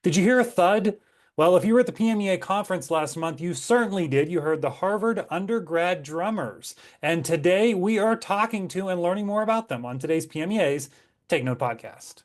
Did you hear a thud? Well, if you were at the PMEA conference last month, you certainly did. You heard the Harvard Undergrad Drummers. And today we are talking to and learning more about them on today's PMEA's Take Note podcast.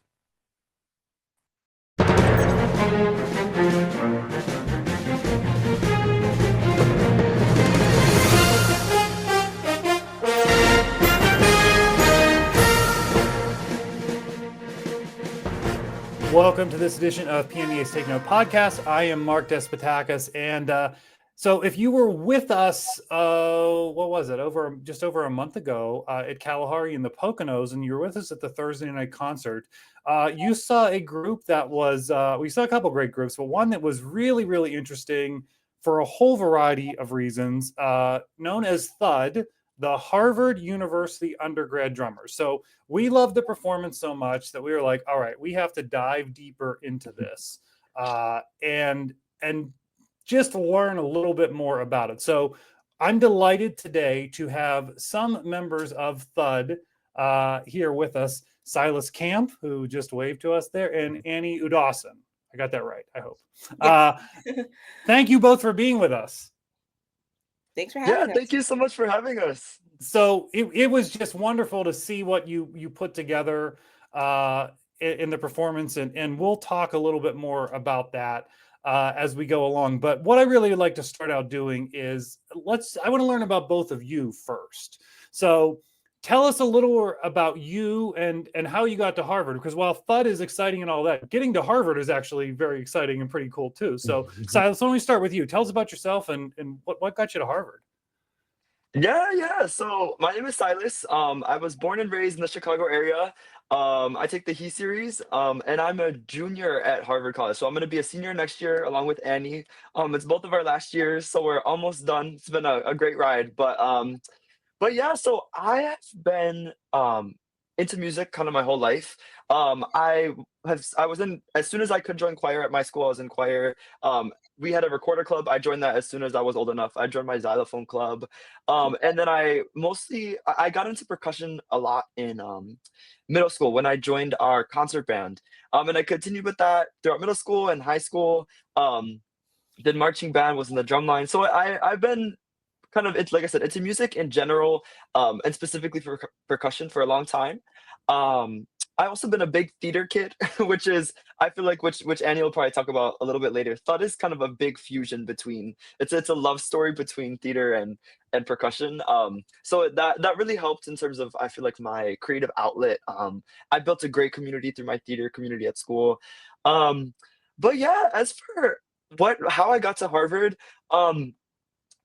Welcome to this edition of PMEA's Take Note podcast. I am Mark Despotakis, and so if you were with us, what was it, just over a month ago at Kalahari in the Poconos, and you were with us at the Thursday night concert, you saw a group that was, we saw a couple great groups, but one that was really, really interesting for a whole variety of reasons, known as THUD, the Harvard University Undergrad Drummers. So we loved the performance so much that we were like, all right, we have to dive deeper into this and just learn a little bit more about it. So I'm delighted today to have some members of THUD here with us. Silas Camp, who just waved to us there, and Annie Udasan. I got that right, I hope. Yes. Thank you both for being with us. Thanks for having us. Thank you so much for having us. So it was just wonderful to see what you put together in the performance, and we'll talk a little bit more about that as we go along. But what I really would like to start out doing is I want to learn about both of you first. So tell us a little about you and how you got to Harvard, because while THUD is exciting and all that, getting to Harvard is actually very exciting and pretty cool too. So Silas, let me start with you. Tell us about yourself and what got you to Harvard. Yeah. So my name is Silas. I was born and raised in the Chicago area. I take the He series, and I'm a junior at Harvard College. So I'm going to be a senior next year along with Annie. It's both of our last years, so we're almost done. It's been a great ride, but yeah. So I have been into music kind of my whole life. I was in as soon as I could join choir at my school. I was in choir. We had a recorder club. I joined that as soon as I was old enough. I joined my xylophone club, and then I got into percussion a lot in middle school when I joined our concert band, and I continued with that throughout middle school and high school. Did marching band, was in the drum line. So I've been kind of, it's like I said, into music in general, and specifically for percussion for a long time. I also been a big theater kid, which is, I feel like, which Annie will probably talk about a little bit later. THUD is kind of a big fusion between, it's a love story between theater and percussion. So that really helped in terms of, I feel like, my creative outlet. I built a great community through my theater community at school. But yeah, as for how I got to Harvard,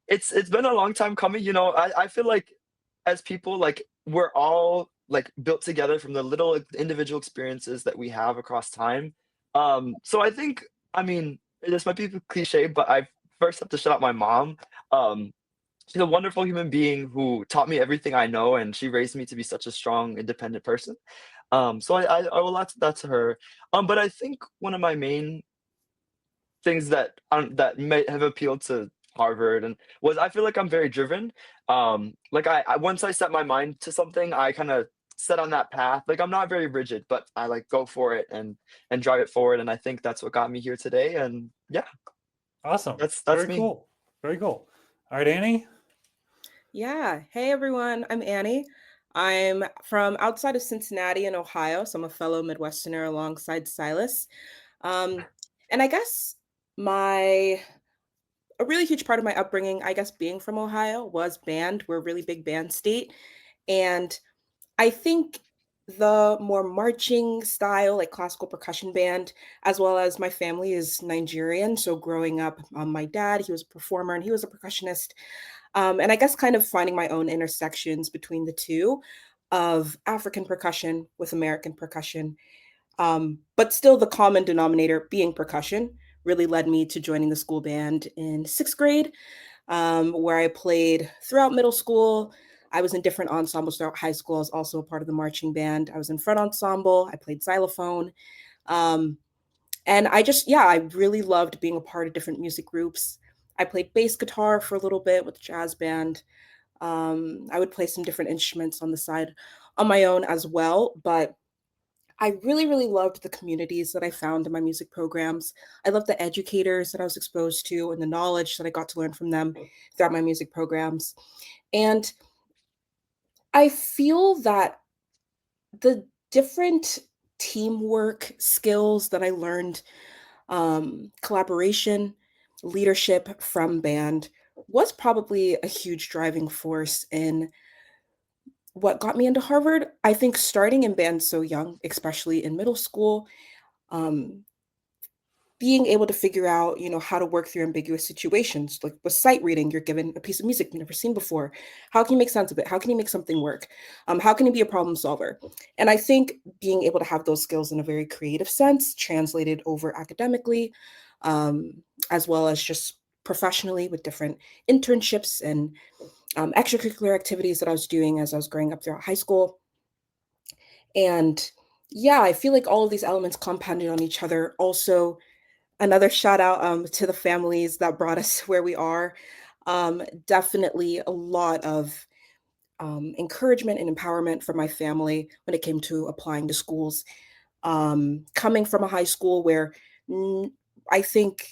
it's been a long time coming. I feel like as people, like, we're all like built together from the little individual experiences that we have across time. So I think, I mean, this might be cliche, but I first have to shout out my mom. She's a wonderful human being who taught me everything I know, and she raised me to be such a strong, independent person. So I owe a lot to that to her. But I think one of my main things that may have appealed to Harvard and was, I feel like I'm very driven. Like I once I set my mind to something, I kind of set on that path. Like, I'm not very rigid, but I like go for it and drive it forward. And I think that's what got me here today. And yeah, Awesome. that's Very me. cool. Very cool. All right, Annie. Yeah. Hey, everyone. I'm Annie. I'm from outside of Cincinnati in Ohio, so I'm a fellow Midwesterner alongside Silas. And I guess a really huge part of my upbringing, I guess, being from Ohio, was band. We're a really big band state. And I think the more marching style, like classical percussion band, as well as my family is Nigerian. So growing up, my dad, he was a performer and he was a percussionist. And I guess kind of finding my own intersections between the two of African percussion with American percussion. But still the common denominator being percussion really led me to joining the school band in sixth grade, where I played throughout middle school. I was in different ensembles throughout high school. I was also a part of the marching band. I was in front ensemble. I played xylophone. Um, and I really loved being a part of different music groups. I played bass guitar for a little bit with the jazz band. I would play some different instruments on the side on my own as well. But I really, really loved the communities that I found in my music programs. I loved the educators that I was exposed to and the knowledge that I got to learn from them throughout my music programs. And I feel that the different teamwork skills that I learned, collaboration, leadership from band was probably a huge driving force in what got me into Harvard. I think starting in band so young, especially in middle school, um, being able to figure out, how to work through ambiguous situations, like with sight reading, you're given a piece of music you've never seen before. How can you make sense of it? How can you make something work? How can you be a problem solver? And I think being able to have those skills in a very creative sense translated over academically, um, as well as just professionally with different internships and extracurricular activities that I was doing as I was growing up throughout high school. And yeah, I feel like all of these elements compounded on each other. Also, another shout out to the families that brought us where we are. Definitely a lot of encouragement and empowerment from my family when it came to applying to schools. Coming from a high school where mm, I think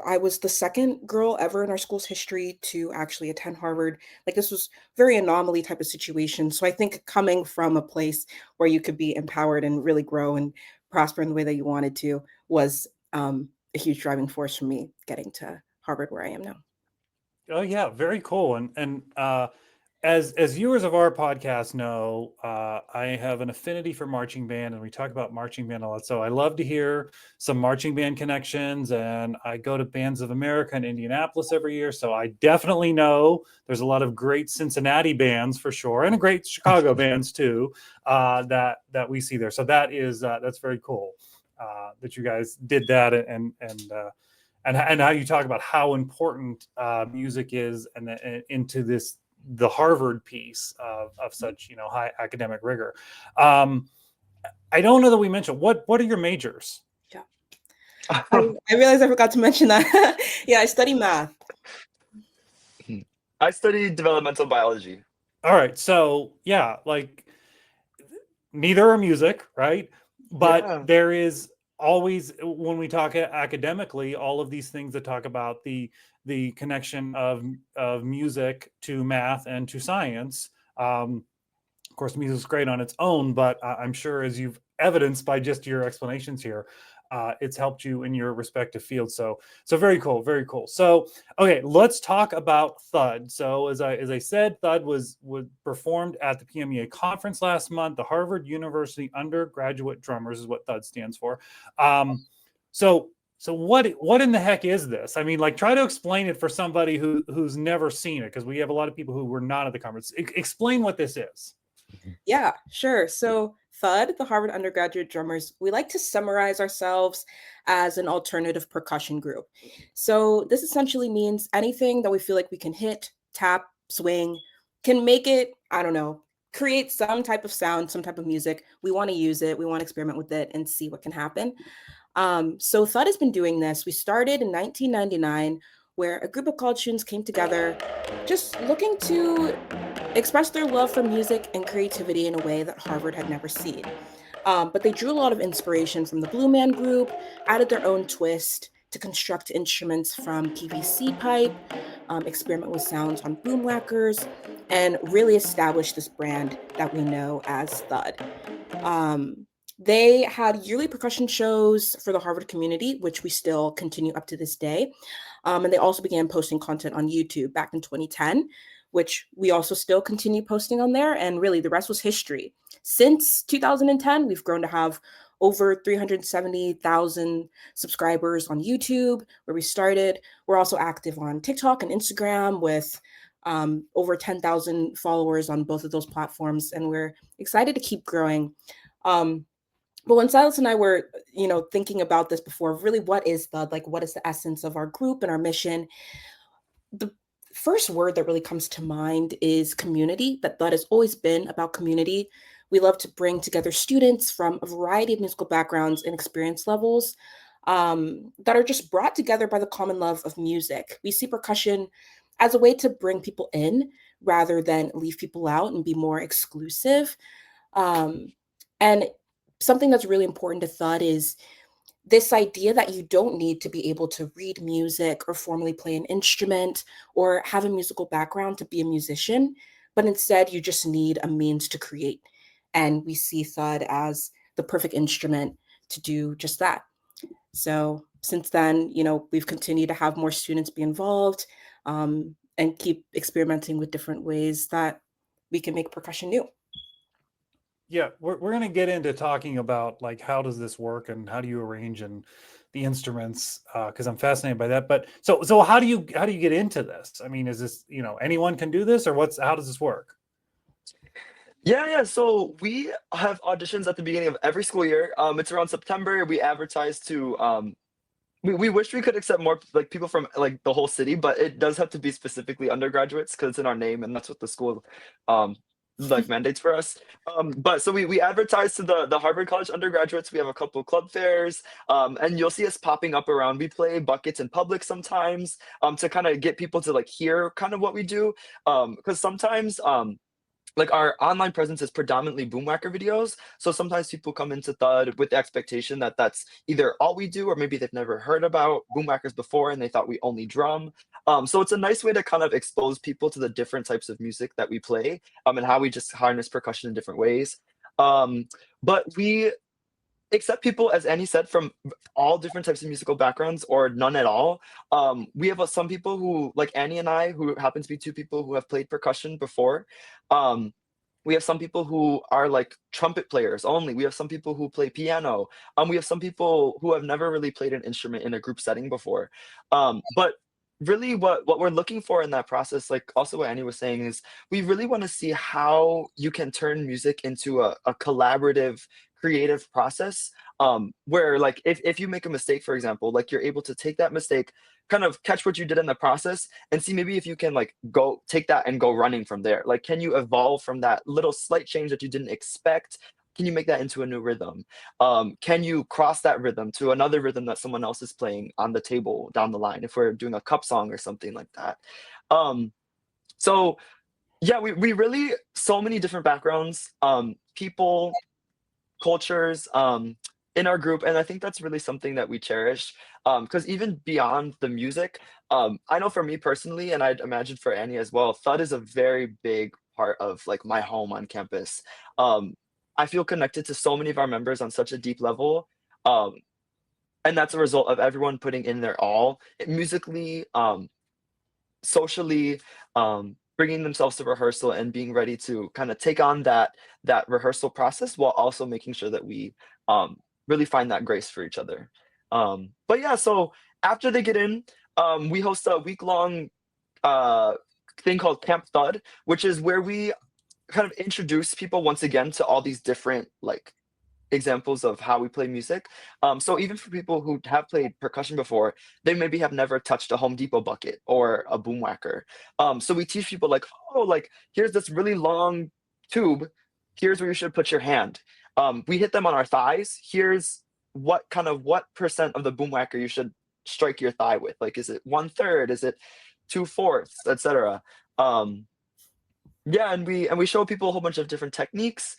I was the second girl ever in our school's history to actually attend Harvard. Like this was very anomaly type of situation. So I think coming from a place where you could be empowered and really grow and prosper in the way that you wanted to was a huge driving force for me getting to Harvard where I am now. Oh yeah, very cool. And as viewers of our podcast know, I have an affinity for marching band, and we talk about marching band a lot. So I love to hear some marching band connections, and I go to Bands of America in Indianapolis every year. So I definitely know there's a lot of great Cincinnati bands for sure, and great Chicago bands too, that we see there. So that's very cool that you guys did that, and how you talk about how important music is and into the Harvard piece of such high academic rigor. I don't know that we mentioned what are your majors? Yeah. I realized I forgot to mention that. Yeah, I study math. I studied developmental biology. All right, so yeah, like neither are music, right? But Yeah. there is always, when we talk academically, all of these things that talk about the connection of music to math and to science. Of course, music is great on its own, but I'm sure, as you've evidenced by just your explanations here, it's helped you in your respective fields. So very cool, very cool. So okay, let's talk about THUD. So as I said, THUD was performed at the PMEA conference last month. The Harvard University Undergraduate Drummers is what THUD stands for. So what in the heck is this? I mean, like, try to explain it for somebody who's never seen it, because we have a lot of people who were not at the conference. Explain what this is. Yeah, sure. So THUD, the Harvard Undergraduate Drummers, we like to summarize ourselves as an alternative percussion group. So this essentially means anything that we feel like we can hit, tap, swing, can make it, I don't know, create some type of sound, some type of music. We want to use it. We want to experiment with it and see what can happen. So THUD has been doing this. We started in 1999, where a group of college students came together just looking to express their love for music and creativity in a way that Harvard had never seen. But they drew a lot of inspiration from the Blue Man Group, added their own twist to construct instruments from PVC pipe, experiment with sounds on boom whackers, and really establish this brand that we know as THUD. They had yearly percussion shows for the Harvard community, which we still continue up to this day. And they also began posting content on YouTube back in 2010, which we also still continue posting on there. And really, the rest was history. Since 2010, we've grown to have over 370,000 subscribers on YouTube, where we started. We're also active on TikTok and Instagram with over 10,000 followers on both of those platforms. And we're excited to keep growing. But when Silas and I were, thinking about this before, really, what is THUD? Like, what is the essence of our group and our mission? The first word that really comes to mind is community. That has always been about community. We love to bring together students from a variety of musical backgrounds and experience levels that are just brought together by the common love of music. We see percussion as a way to bring people in rather than leave people out and be more exclusive. And something that's really important to THUD is this idea that you don't need to be able to read music or formally play an instrument or have a musical background to be a musician, but instead you just need a means to create. And we see THUD as the perfect instrument to do just that. So since then, we've continued to have more students be involved, and keep experimenting with different ways that we can make percussion new. Yeah, we're going to get into talking about like how does this work and how do you arrange and the instruments, because I'm fascinated by that. But so how do you get into this? I mean, is this, anyone can do this, or how does this work? Yeah. So we have auditions at the beginning of every school year. It's around September. We advertise to we wish we could accept more like people from like the whole city, but it does have to be specifically undergraduates because it's in our name and that's what the school um like mandates for us. But so we advertise to the Harvard College undergraduates. We have a couple club fairs, and you'll see us popping up around. We play buckets in public sometimes, to kind of get people to like hear kind of what we do. Because sometimes like our online presence is predominantly boomwhacker videos, so sometimes people come into THUD with the expectation that that's either all we do or maybe they've never heard about boomwhackers before and they thought we only drum. So it's a nice way to kind of expose people to the different types of music that we play, and how we just harness percussion in different ways. um, but we accept people, as Annie said, from all different types of musical backgrounds or none at all. We have some people who, like Annie and I, who happen to be two people who have played percussion before. Um, we have some people who are like trumpet players only. We have some people who play piano. We have some people who have never really played an instrument in a group setting before. But really, what we're looking for in that process, like also what Annie was saying, is we really want to see how you can turn music into a collaborative creative process, where like if you make a mistake, for example, like you're able to take that mistake, kind of catch what you did in the process and see maybe if you can like go take that and go running from there. Like, can you evolve from that little slight change that you didn't expect? Can you make that into a new rhythm? Can you cross that rhythm to another rhythm that someone else is playing on the table down the line if we're doing a cup song or something like that? Um so yeah, we really, so many different backgrounds, people, cultures, in our group, and I think that's really something that we cherish. Because even beyond the music, I know for me personally, and I'd imagine for Annie as well, THUD is a very big part of like my home on campus. Um, I feel connected to so many of our members on such a deep level. Um, and that's a result of everyone putting in their all musically, socially, bringing themselves to rehearsal and being ready to kind of take on that rehearsal process while also making sure that we um, really find that grace for each other. But yeah, so after they get in, we host a week long uh, thing called Camp THUD, which is where we kind of introduce people once again to all these different like examples of how we play music. So even for people who have played percussion before, they maybe have never touched a Home Depot bucket or a boomwhacker. So we teach people like, oh, like here's this really long tube. Here's where you should put your hand. We hit them on our thighs. Here's what percent of the boomwhacker you should strike your thigh with. Like, is it 1/3? Is it 2/4, etc. Yeah, and we show people a whole bunch of different techniques.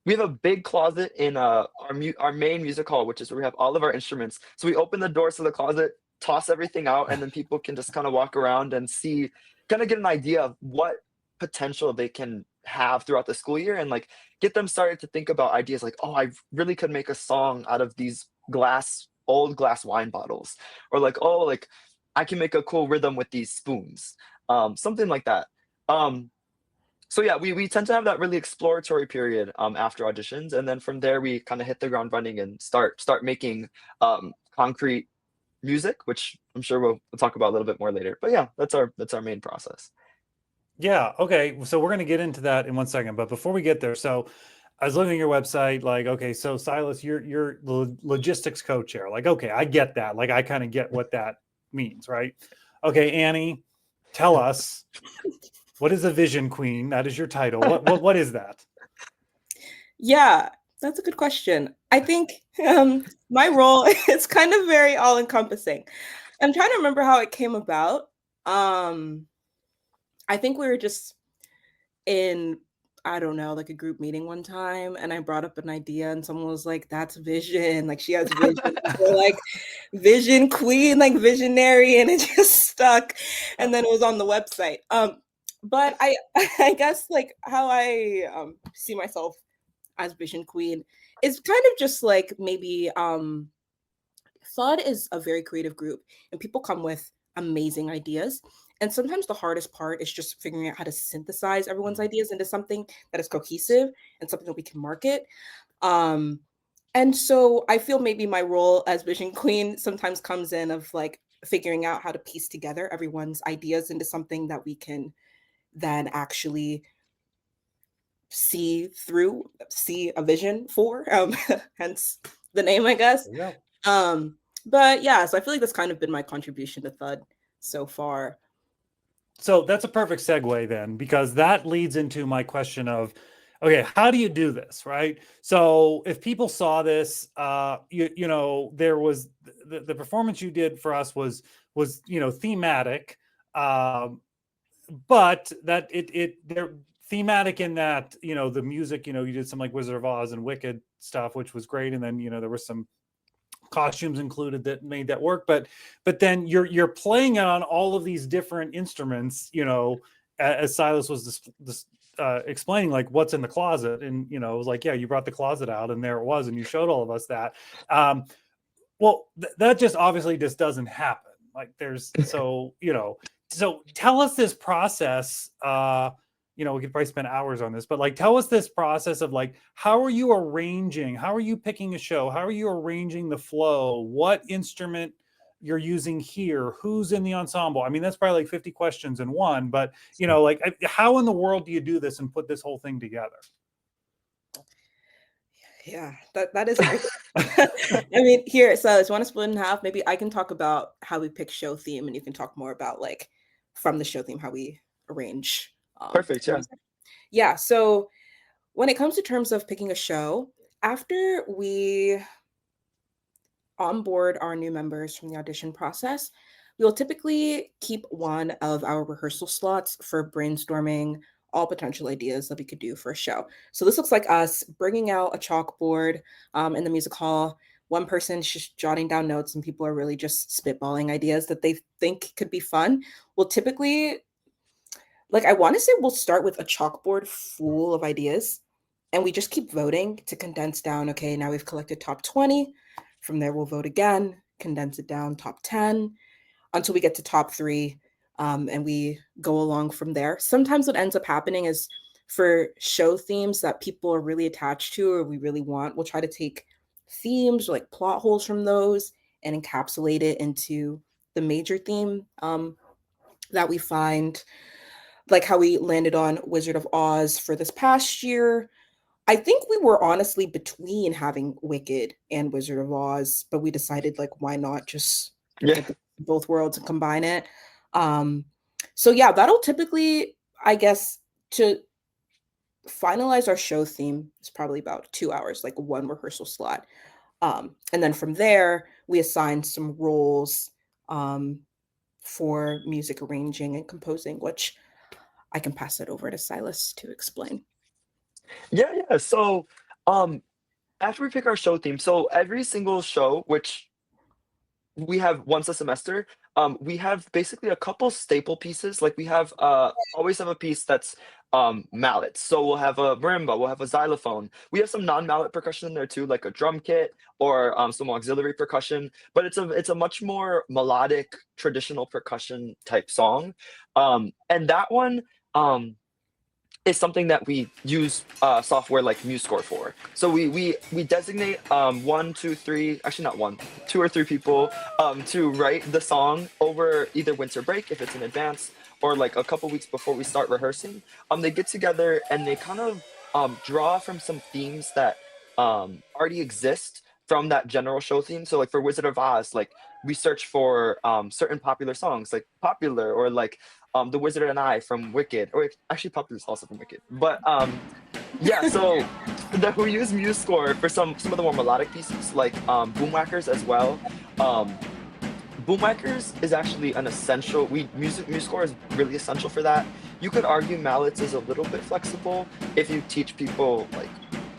We have a big closet in our main music hall, which is where we have all of our instruments. So we open the doors to the closet, toss everything out, and then people can just kind of walk around and see, kind of get an idea of what potential they can have throughout the school year, and like get them started to think about ideas like, oh, I really could make a song out of these old glass wine bottles, or like, oh, like I can make a cool rhythm with these spoons, something like that. Um, so yeah, we tend to have that really exploratory period after auditions, and then from there we kind of hit the ground running and start making concrete music, which I'm sure we'll talk about a little bit more later. But yeah, that's our main process. Yeah. Okay. So we're going to get into that in 1 second. But before we get there, so I was looking at your website, like, okay, so Silas, you're the logistics co-chair. Like, okay, I get that. Like, I kind of get what that means, right? Okay, Annie, tell us, what is a vision queen? That is your title. What is that? Yeah, that's a good question. I think my role is kind of very all encompassing. I'm trying to remember how it came about. I think we were just in I don't know, like a group meeting one time, and I brought up an idea and someone was like, that's vision. Like she has vision. We're like vision queen, like visionary, and it just stuck. And then it was on the website. But I guess like how I see myself as vision queen is kind of just like maybe THUD is a very creative group and people come with amazing ideas. And sometimes the hardest part is just figuring out how to synthesize everyone's ideas into something that is cohesive and something that we can market. Um, and so I feel maybe my role as Vision Queen sometimes comes in of like figuring out how to piece together everyone's ideas into something that we can then actually see a vision for, hence the name, I guess. Yeah. But yeah, so I feel like that's kind of been my contribution to THUD so far. So that's a perfect segue then, because that leads into my question of, okay, how do you do this, right? So if people saw this, you know, there was the performance you did for us was thematic, but that they're thematic in that, the music, you did some like Wizard of Oz and Wicked stuff, which was great, and then there was some costumes included that made that work, but then you're playing it on all of these different instruments, as Silas was explaining, like what's in the closet, and it was like, yeah, you brought the closet out and there it was, and you showed all of us that. Well, that just obviously just doesn't happen. Like there's so tell us this process. We could probably spend hours on this, but like, tell us this process of like, how are you arranging? How are you picking a show? How are you arranging the flow? What instrument you're using here? Who's in the ensemble? I mean, that's probably like 50 questions in one, but like, how in the world do you do this and put this whole thing together? Yeah, that is. I mean, here, so I want to split in half. Maybe I can talk about how we pick show theme, and you can talk more about like from the show theme how we arrange. Perfect. Yeah. Yeah. So when it comes to terms of picking a show, after we onboard our new members from the audition process, we will typically keep one of our rehearsal slots for brainstorming all potential ideas that we could do for a show. So this looks like us bringing out a chalkboard in the music hall. One person's just jotting down notes and people are really just spitballing ideas that they think could be fun. We'll typically, like, I want to say we'll start with a chalkboard full of ideas and we just keep voting to condense down. Okay, now we've collected top 20. From there, we'll vote again, condense it down top 10 until we get to top 3. And we go along from there. Sometimes what ends up happening is for show themes that people are really attached to or we really want, we'll try to take themes or like plot holes from those and encapsulate it into the major theme that we find, like how we landed on Wizard of Oz for this past year. I think we were honestly between having Wicked and Wizard of Oz, but we decided like, why not just get both worlds and combine it? So yeah, that'll typically, I guess, to finalize our show theme is probably about 2 hours, like one rehearsal slot. And then from there, we assign some roles for music arranging and composing, which I can pass it over to Silas to explain. Yeah. So, after we pick our show theme, so every single show, which we have once a semester, we have basically a couple staple pieces. Like we have always have a piece that's mallets. So we'll have a marimba, we'll have a xylophone. We have some non-mallet percussion in there too, like a drum kit or some auxiliary percussion. But it's a much more melodic, traditional percussion type song. And that one is something that we use software like MuseScore for. So we designate 1, 2, 3, actually not 1, 2 or 3 people to write the song over either winter break if it's in advance or like a couple weeks before we start rehearsing. They get together and they kind of draw from some themes that already exist from that general show theme. So like for Wizard of Oz, like we search for certain popular songs, like Popular or like The Wizard and I from Wicked, or actually Popular is also from Wicked. But yeah, so we use MuseScore for some of the more melodic pieces, like Boomwhackers as well. Boomwhackers is actually an essential. Music score is really essential for that. You could argue mallets is a little bit flexible if you teach people like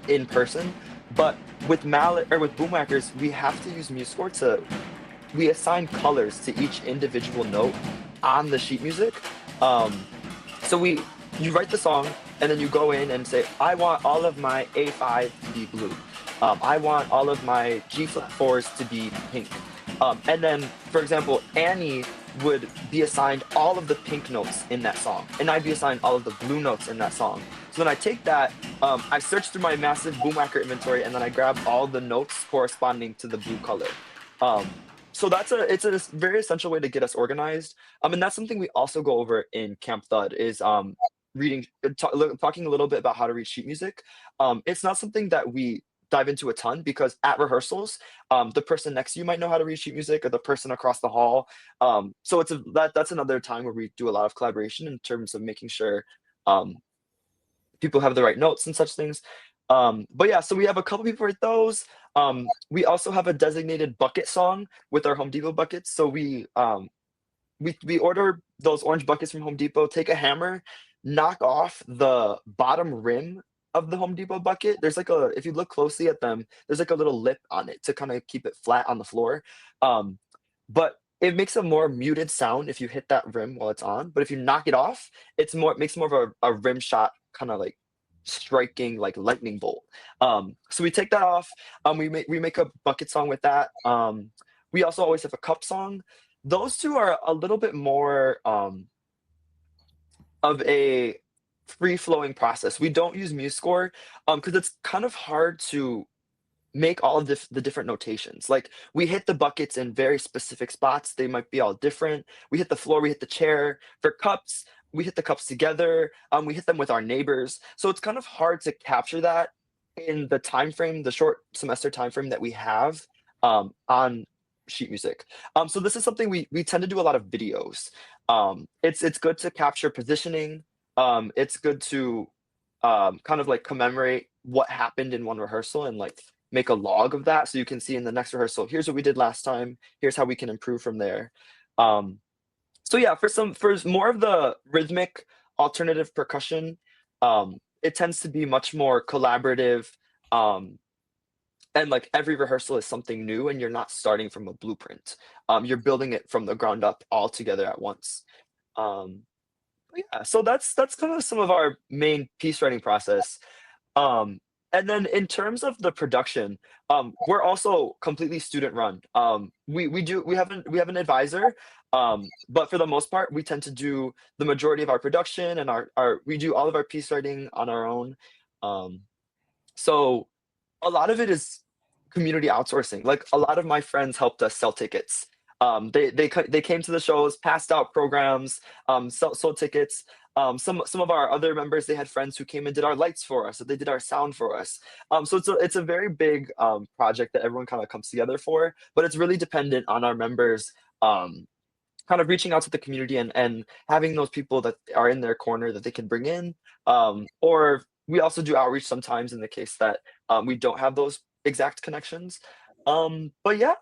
in person, but with mallet or with boomwhackers, we have to use MuseScore to we assign colors to each individual note on the sheet music. Um, so you write the song and then you go in and say, I want all of my A5 to be blue. I want all of my G flat fours to be pink. And then, for example, Annie would be assigned all of the pink notes in that song, and I'd be assigned all of the blue notes in that song. So then I take that, I search through my massive Boomwhacker inventory, and then I grab all the notes corresponding to the blue color. So it's a very essential way to get us organized. And that's something we also go over in Camp THUD is talking a little bit about how to read sheet music. It's not something that we dive into a ton because at rehearsals, the person next to you might know how to read sheet music or the person across the hall. So that's another time where we do a lot of collaboration in terms of making sure people have the right notes and such things. But yeah, so we have a couple people write those. We also have a designated bucket song with our Home Depot buckets. So we order those orange buckets from Home Depot, take a hammer, knock off the bottom rim of the Home Depot bucket. There's like if you look closely at them, there's like a little lip on it to kind of keep it flat on the floor. But it makes a more muted sound if you hit that rim while it's on. But if you knock it off, it makes more of a rim shot, kind of like striking like lightning bolt. So we take that off. We make a bucket song with that. We also always have a cup song. Those two are a little bit more of a free-flowing process. We don't use MuseScore because it's kind of hard to make all of the different notations. Like we hit the buckets in very specific spots. They might be all different. We hit the floor, we hit the chair. For cups, we hit the cups together. We hit them with our neighbors. So it's kind of hard to capture that in the time frame, the short semester time frame that we have on sheet music. So this is something we tend to do a lot of videos. It's good to capture positioning. It's good to kind of like commemorate what happened in one rehearsal and like make a log of that so you can see in the next rehearsal, here's what we did last time, here's how we can improve from there. So yeah, for more of the rhythmic alternative percussion, it tends to be much more collaborative, and like every rehearsal is something new and you're not starting from a blueprint. You're building it from the ground up all together at once. Yeah, so that's kind of some of our main piece writing process. And then in terms of the production, we're also completely student run. We have an advisor, but for the most part, we tend to do the majority of our production and we do all of our piece writing on our own. So a lot of it is community outsourcing. Like a lot of my friends helped us sell tickets. They came to the shows, passed out programs, sold tickets. Some of our other members, they had friends who came and did our lights for us, so they did our sound for us. So it's a very big project that everyone kind of comes together for, but it's really dependent on our members kind of reaching out to the community and having those people that are in their corner that they can bring in. Or we also do outreach sometimes in the case that we don't have those exact connections. But yeah.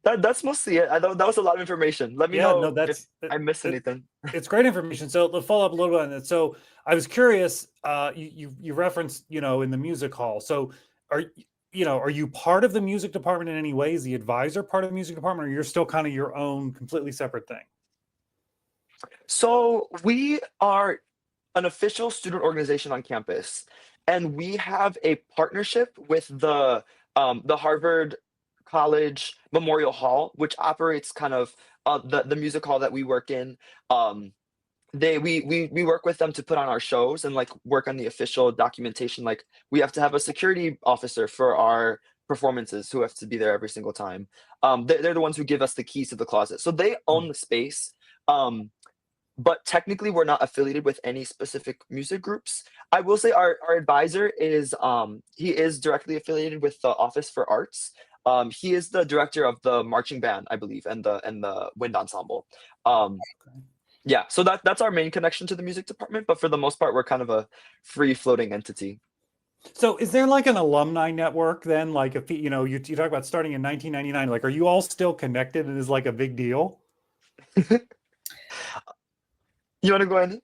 That's mostly it. That was a lot of information. Let me know if I missed anything. It's great information. So to follow up a little bit on that. So I was curious, you referenced, in the music hall. So are you part of the music department in any way? Is the advisor part of the music department, or you're still kind of your own completely separate thing? So we are an official student organization on campus, and we have a partnership with the Harvard College Memorial Hall, which operates kind of the music hall that we work in. We work with them to put on our shows and like work on the official documentation. Like we have to have a security officer for our performances who have to be there every single time. They're the ones who give us the keys to the closet, so they own the space. But technically we're not affiliated with any specific music groups. I will say our advisor is he is directly affiliated with the Office for Arts. He is the director of the marching band, I believe, and the wind ensemble. Yeah, so that's our main connection to the music department, but for the most part, we're kind of a free floating entity. So is there like an alumni network then? Like if you talk about starting in 1999, like are you all still connected and is like a big deal? You want to go ahead?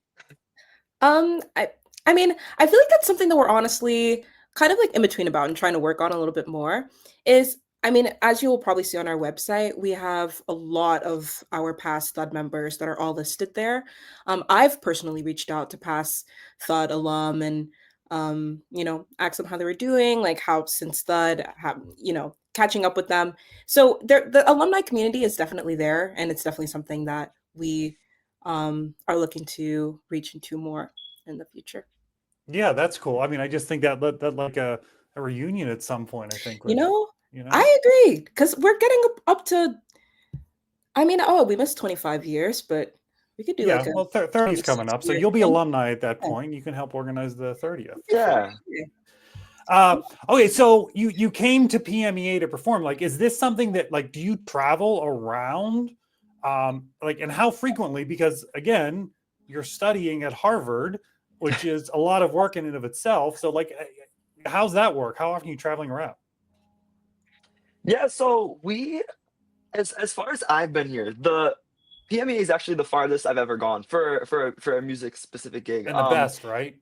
I mean, I feel like that's something that we're honestly kind of like in between about and trying to work on a little bit more. Is I mean, as you will probably see on our website, we have a lot of our past THUD members that are all listed there. I've personally reached out to past THUD alum and asked them how they were doing, like how since THUD, catching up with them. So the alumni community is definitely there, and it's definitely something that we are looking to reach into more in the future. Yeah, that's cool. I mean, I just think that like a reunion at some point, I think You would, know, you know? I agree because we're getting up to. I mean, oh, we missed 25 years, but we could do Yeah, like a well, 30's coming 26 up, so year you'll be thing. alumni at that Yeah, point. You can help organize the 30th. for sure. Yeah. Okay, so you came to PMEA to perform. Like, is this something that like do you travel around? Like, and how frequently? Because again, you're studying at Harvard, which is a lot of work in and of itself. So, like, how's that work? How often are you traveling around? Yeah, so we as far as I've been here, the PME is actually the farthest I've ever gone for a music specific gig. And the best, right?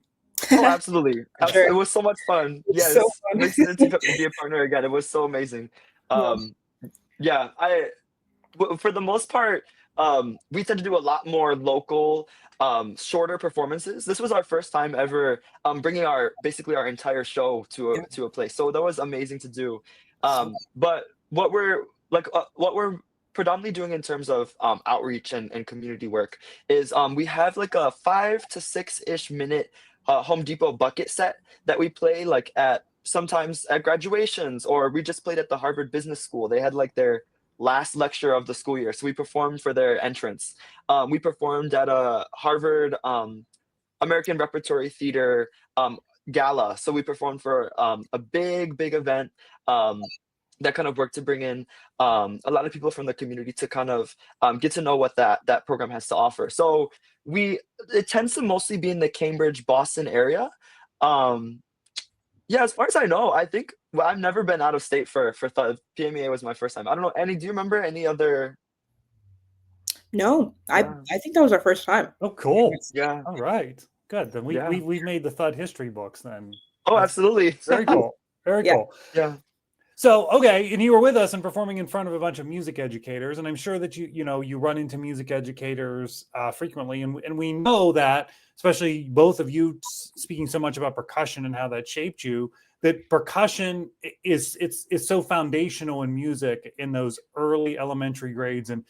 Oh, absolutely. For sure. It was so much fun. It's so Yes, I'm fun. excited to be a partner again. It was so amazing. Yeah. Um, yeah, for the most part, we tend to do a lot more local, shorter performances. This was our first time ever bringing our basically our entire show Yeah. to a place. So that was amazing to do. So But what we're predominantly doing in terms of outreach and community work is we have like a 5 to 6-ish minute Home Depot bucket set that we play like at sometimes at graduations, or we just played at the Harvard Business School. They had like their last lecture of the school year. So we performed for their entrance. We performed at a Harvard American Repertory Theater gala. So we performed for a big event that kind of worked to bring in a lot of people from the community to kind of get to know what that program has to offer. So it tends to mostly be in the Cambridge, Boston area. Um, yeah, as far as I know, I think well, I've never been out of state for THUD. PMEA was my first time. I don't know, Annie, do you remember any other? no, Yeah, I think that was our first time. Oh, cool. yeah, All right, good. Then yeah. we've made the THUD history books. Then Oh, that's absolutely. very cool. Very Yeah. cool. Yeah. So, okay, and you were with us and performing in front of a bunch of music educators, and I'm sure that you run into music educators frequently, and we know that, especially both of you speaking so much about percussion and how that shaped you, that percussion is so foundational in music in those early elementary grades, and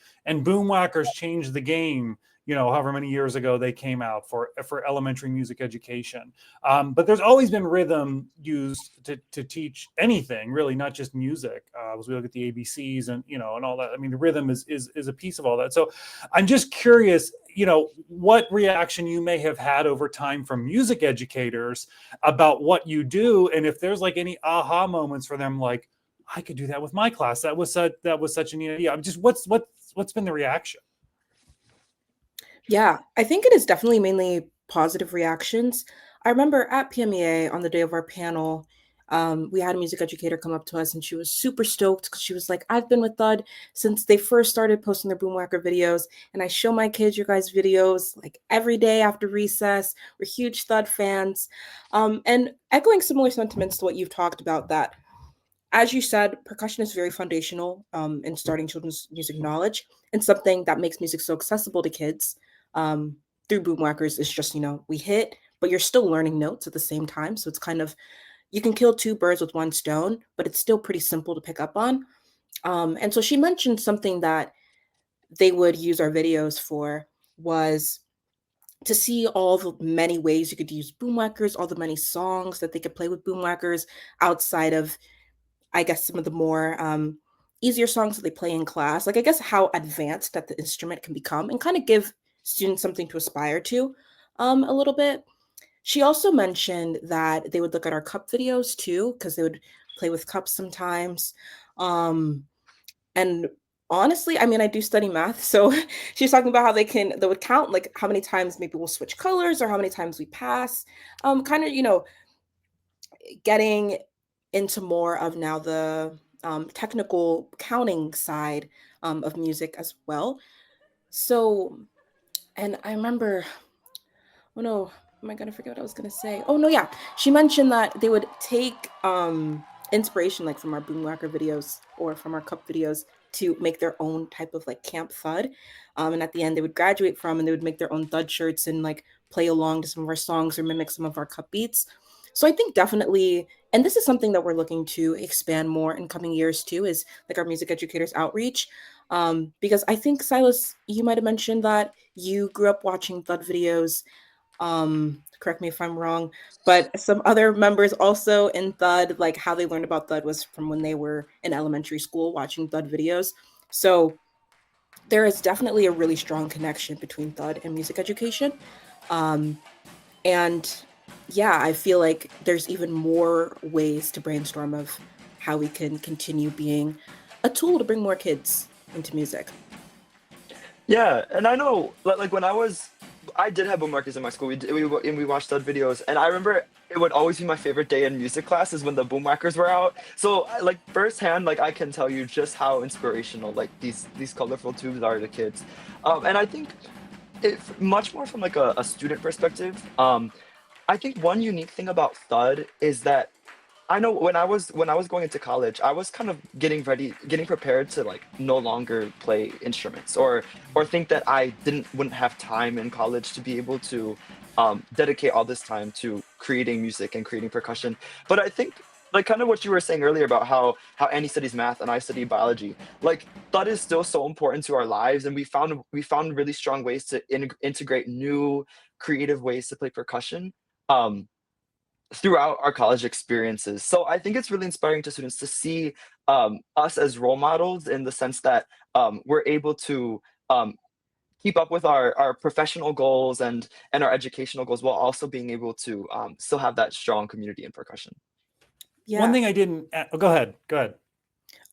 boomwhackers changed the game. However many years ago they came out for elementary music education. But there's always been rhythm used to teach anything, really, not just music. As we look at the ABCs and all that, I mean, the rhythm is a piece of all that. So I'm just curious, what reaction you may have had over time from music educators about what you do, and if there's like any aha moments for them, like I could do that with my class. That was such a neat idea. I'm just what's been the reaction? Yeah, I think it is definitely mainly positive reactions. I remember at PMEA on the day of our panel, we had a music educator come up to us and she was super stoked because she was like, I've been with THUD since they first started posting their Boomwhacker videos. And I show my kids your guys' videos like every day after recess. We're huge THUD fans. And echoing similar sentiments to what you've talked about, that as you said, percussion is very foundational in starting children's music knowledge, and something that makes music so accessible to kids through boomwhackers is just, we hit, but you're still learning notes at the same time. So it's kind of, you can kill two birds with one stone, but it's still pretty simple to pick up on. And so she mentioned something that they would use our videos for was to see all the many ways you could use boomwhackers, all the many songs that they could play with boomwhackers outside of, I guess, some of the more easier songs that they play in class. Like, I guess how advanced that the instrument can become, and kind of give students something to aspire to a little bit. She also mentioned that they would look at our cup videos too, because they would play with cups sometimes. And honestly, I mean, I do study math. So she's talking about how they would count like how many times maybe we'll switch colors or how many times we pass. Kind of, getting into more of now the technical counting side of music as well. So, and I remember, oh no, am I gonna forget what I was gonna say? Oh no, yeah. She mentioned that they would take inspiration like from our Boomwhacker videos or from our cup videos to make their own type of like camp thud. And at the end they would graduate from and they would make their own thud shirts and like play along to some of our songs or mimic some of our cup beats. So I think definitely, and this is something that we're looking to expand more in coming years too, is like our music educators outreach. Because I think Silas, you might have mentioned that you grew up watching thud videos, correct me if I'm wrong, but some other members also in THUD, like how they learned about THUD was from when they were in elementary school watching THUD videos. So there is definitely a really strong connection between THUD and music education. Um, and yeah, I feel like there's even more ways to brainstorm of how we can continue being a tool to bring more kids into music. Yeah, and I know, like when I did have boommarkers in my school. We watched those videos, and I remember it would always be my favorite day in music class is when the boommarkers were out. So like firsthand, like I can tell you just how inspirational like these colorful tubes are to kids, and I think it much more from like a student perspective. I think one unique thing about THUD is that I know when I was going into college, I was kind of getting prepared to like no longer play instruments or think that I wouldn't have time in college to be able to dedicate all this time to creating music and creating percussion. But I think like kind of what you were saying earlier about how Annie studies math and I study biology, like that is still so important to our lives, and we found really strong ways to integrate new creative ways to play percussion. Um, Throughout our college experiences. So I think it's really inspiring to students to see us as role models in the sense that we're able to keep up with our professional goals and our educational goals while also being able to still have that strong community in percussion. One Yeah. thing I didn't, oh, go ahead. Go ahead.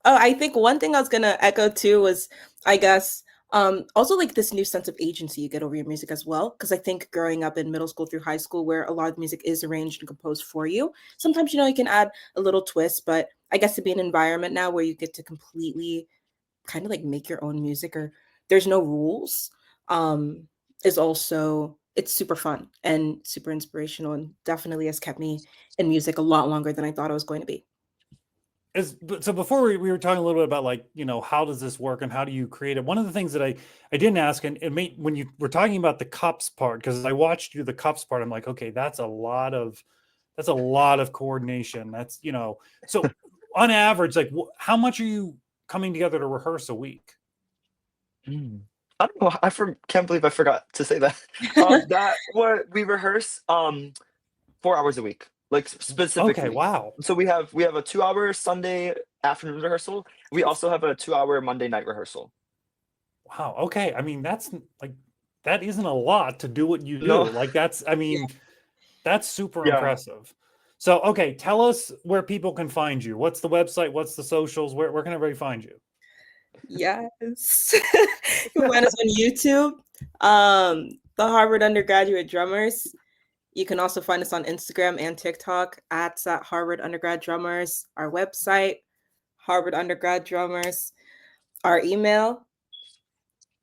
Oh, I think one thing I was gonna echo too was, I guess, also like this new sense of agency you get over your music as well. Because I think growing up in middle school through high school, where a lot of music is arranged and composed for you, sometimes you can add a little twist. But I guess to be an environment now where you get to completely kind of like make your own music, or there's no rules, is also, it's super fun and super inspirational, and definitely has kept me in music a lot longer than I thought I was going to be. So before we were talking a little bit about like, how does this work and how do you create it? One of the things that I didn't ask, and it made when you were talking about the cups part, because I watched you the cups part, I'm like, okay, that's a lot of coordination. That's, so on average, like how much are you coming together to rehearse a week? Mm. I don't know. Can't believe I forgot to say that. That what we rehearse 4 hours a week, like Okay, specifically. wow. So we have a 2 hour Sunday afternoon rehearsal. We also have a 2 hour Monday night rehearsal. Wow. Okay. I mean, that's like, that isn't a lot to do what you do. No, Like that's, I Yeah. mean, that's super yeah. impressive. So, okay, tell us where people can find you. What's the website? What's the socials? Where can everybody find you? Yes. You can find us on YouTube, the Harvard Undergraduate Drummers. You can also find us on Instagram and TikTok at Harvard Undergrad Drummers. Our website, Harvard Undergrad Drummers. Our email,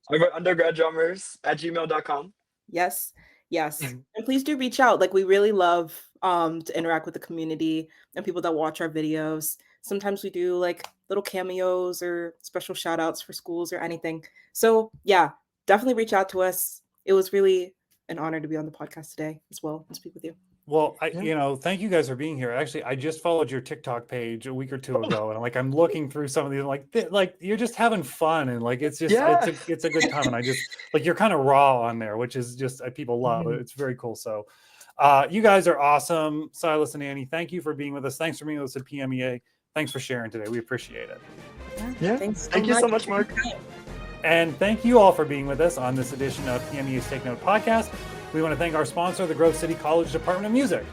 Our undergrad drummers at gmail.com. yes, yes. And please do reach out. Like we really love to interact with the community and people that watch our videos. Sometimes we do like little cameos or special shout outs for schools or anything. So yeah, definitely reach out to us. It was really an honor to be on the podcast today as well and speak with you. Well, Yeah. thank you guys for being here. Actually, I just followed your TikTok page a week or two Oh, ago, and I'm looking through some of these, like you're just having fun, and like it's just yeah. it's a good time, and I just like you're kind of raw on there, which is just people love it. Mhm. It's very cool. So, you guys are awesome, Silas and Annie. Thank you for being with us. Thanks for being with us at PMEA. Thanks for sharing today. We appreciate it. Yeah, Yeah. thanks so Thank you so much. much, Mark. And thank you all for being with us on this edition of PMEA's Take Note podcast. We want to thank our sponsor, the Grove City College Department of Music.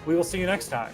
We will see you next time.